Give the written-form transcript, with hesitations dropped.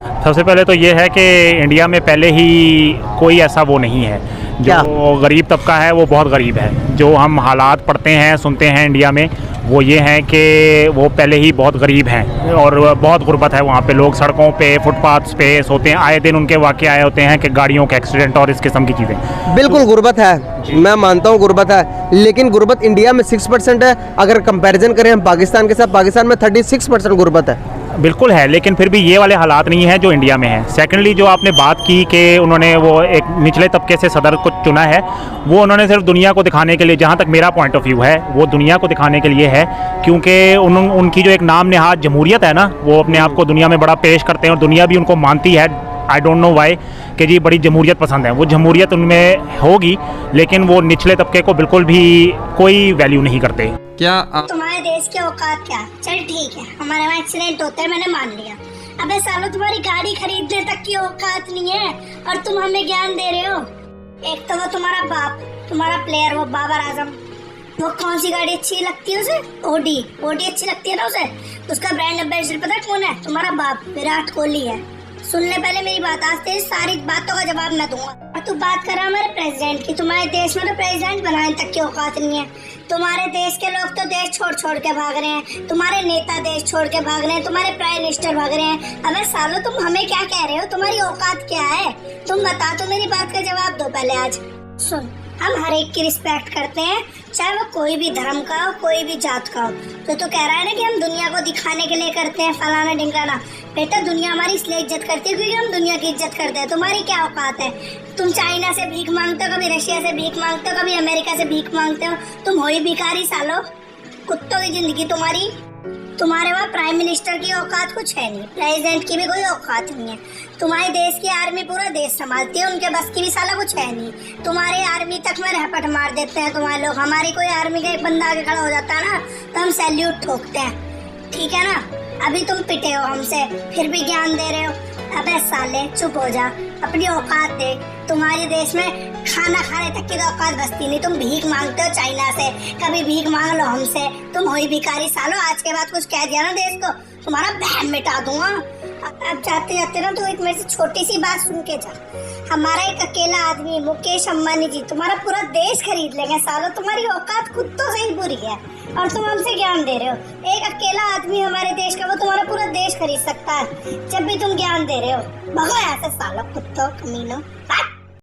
सबसे पहले तो ये है कि इंडिया में पहले ही कोई ऐसा वो नहीं है क्या? जो गरीब तबका है, वो बहुत गरीब है। जो हम हालात पढ़ते हैं, सुनते हैं इंडिया में, वो ये हैं कि वो पहले ही बहुत गरीब हैं और बहुत गुर्बत है वहाँ पे। लोग सड़कों पे, फुटपाथ्स पे सोते हैं, आए दिन उनके वाक़े आए होते हैं कि गाड़ियों के एक्सीडेंट और इस किस्म की चीज़ें। बिल्कुल गुर्बत है, मैं मानता हूँ गुर्बत है, लेकिन गुर्बत इंडिया में 6% है। अगर कंपैरिजन करें हम पाकिस्तान के साथ, पाकिस्तान में 36% गुर्बत है। बिल्कुल है, लेकिन फिर भी ये वाले हालात नहीं हैं जो इंडिया में हैं। सेकेंडली, जो आपने बात की कि उन्होंने वो एक निचले तबके से सदर को चुना है, वो उन्होंने सिर्फ दुनिया को दिखाने के लिए, जहाँ तक मेरा पॉइंट ऑफ व्यू है, वो दुनिया को दिखाने के लिए है, क्योंकि उनकी जो एक नाम नेहाद जमहूरियत है ना, वो अपने आप को दुनिया में बड़ा पेश करते हैं और दुनिया भी उनको मानती है। आई डोंट नो वाई कि जी बड़ी जमहूरियत पसंद है। वो जमहूरियत उनमें होगी, लेकिन वो निचले तबके को बिल्कुल भी कोई वैल्यू नहीं करते। क्या तुम्हारे देश के औकात क्या? चल ठीक है, हमारे वहाँ एक्सीडेंट होता है, मैंने मान लिया। अबे सालो, तुम्हारी गाड़ी खरीदने तक की औकात नहीं है और तुम हमें ज्ञान दे रहे हो। एक तो वो तुम्हारा बाप, तुम्हारा प्लेयर, वो बाबर आजम, वो कौन सी गाड़ी अच्छी लगती है उसे? ओडी अच्छी लगती है ना उसे। उसका ब्रांड एम्बेसडर पता कौन है? तुम्हारा बाप विराट कोहली है। सुन ले पहले मेरी बात, आज तेरी सारी बातों का जवाब मैं दूंगा। और तू बात कर रहा हमारे प्रेसिडेंट की, तुम्हारे देश में तो प्रेसिडेंट बनाने तक की औकात नहीं है। तुम्हारे देश के लोग तो देश छोड़ छोड़ के भाग रहे हैं, तुम्हारे नेता देश छोड़ के भाग रहे हैं, तुम्हारे प्राइम मिनिस्टर भाग रहे हैं। अबे सालो, तुम हमें क्या कह रहे हो? तुम्हारी औकात क्या है? तुम बता, तो मेरी बात का जवाब दो पहले। आज सुन, हम हर एक की रिस्पेक्ट करते हैं, चाहे वो कोई भी धर्म का हो, कोई भी जात का हो। तो कह रहा है ना कि हम दुनिया को दिखाने के लिए करते हैं फलाना ढिंकाना। बेटा, दुनिया हमारी इसलिए इज्जत करती है क्योंकि हम दुनिया की इज्जत करते हैं। तुम्हारी क्या औकात है? तुम चाइना से भीख मांगते हो, कभी रशिया से भीख मांगते हो, कभी अमेरिका से भीख मांगते हो। तुम हो ही भिखारी सालो, कुत्तों की जिंदगी तुम्हारी। तुम्हारे वहाँ प्राइम मिनिस्टर की औकात कुछ है नहीं, प्रेसिडेंट की भी कोई औकात नहीं है। तुम्हारे देश की आर्मी पूरा देश संभालती है, उनके बस की भी साला कुछ है नहीं। तुम्हारे आर्मी तक में रहपट मार देते हैं तुम्हारे लोग। हमारी कोई आर्मी का एक बंदा आगे खड़ा हो जाता है ना, तो हम सैल्यूट ठोकते हैं, ठीक है ना। अभी तुम पिटे हो हमसे, फिर भी ज्ञान दे रहे हो। अबे साले, चुप हो जा, अपनी औकात दे। तुम्हारे देश में खाना खाने तक की तो औकात बचती नहीं, तुम भीख मांगते हो चाइना से, कभी भीख मांग लो हमसे। तुम हो ही भिखारी सालो। आज के बाद कुछ कह दिया ना देश को, तुम्हारा बहन मिटा दूंगा। अब जाते जाते ना तो एक मेरे से छोटी सी बात सुन के जा। हमारा एक अकेला आदमी मुकेश अंबानी जी तुम्हारा पूरा देश खरीद लेंगे सालो। तुम्हारी औकात खुद से ही बुरी है और तुम हमसे ज्ञान दे रहे हो। एक अकेला आदमी हमारे देश का, वो तुम्हारा पूरा देश खरीद सकता है, जब भी तुम ज्ञान दे रहे हो। भगो यहाँ से सालो, कुत्तों कमीनों।